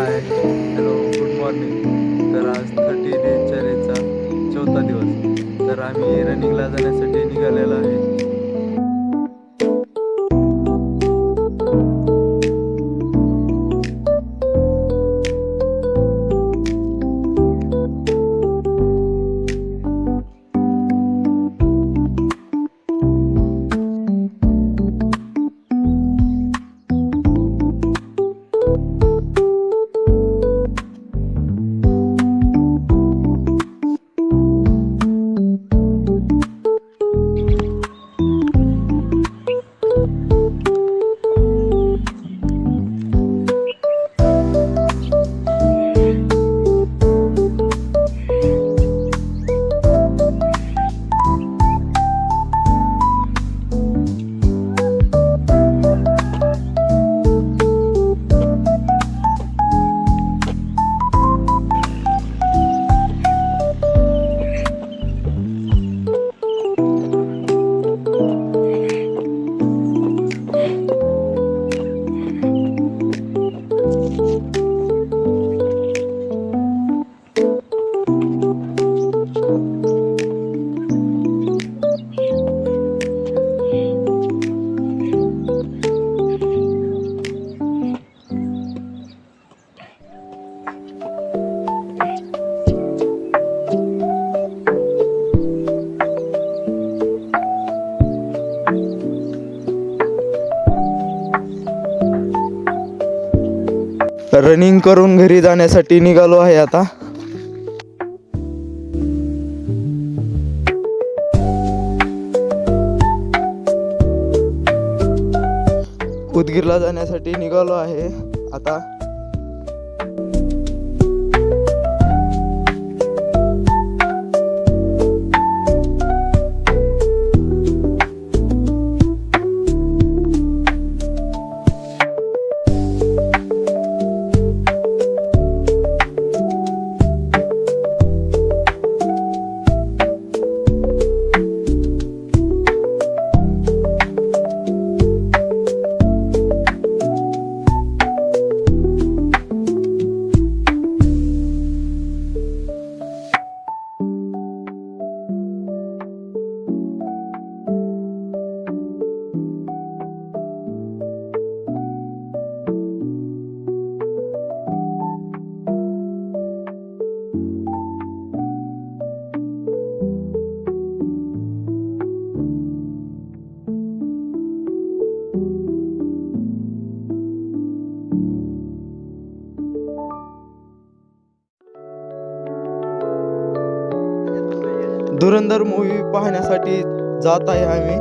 Hi hello good morning. तर आज 30 day चॅलेंजचा चौथा दिवस. तर आम्ही रनिंगला जाण्यासाठी निघालेलो आहे. रनिंग करून घरी जाण्यासाठी निघालो आहे आता. उदगीरला जाण्यासाठी निघालो आहे आता. धुरंधर मूवी पाहण्यासाठी जात आहे आम्ही.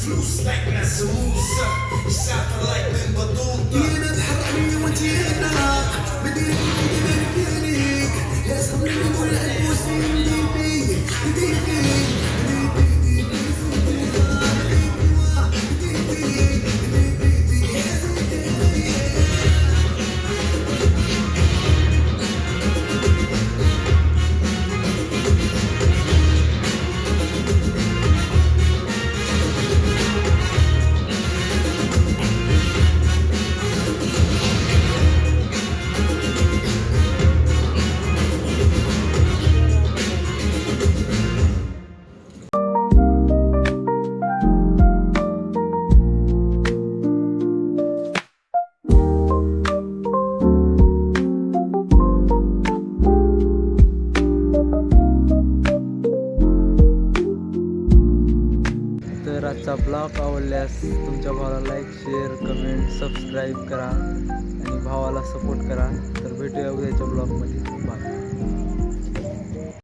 فلوس like ناس موسى الساعة like من بطوطة هنا تحرقني وانتي هنا بدي لك لازم نقول البوسين دي بي आजचा ब्लॉग आवडल्यास तुमच्या भावाला लाईक शेअर कमेंट सबस्क्राईब करा आणि भावाला सपोर्ट करा. तर भेटूया उद्याच्या ब्लॉगमध्ये.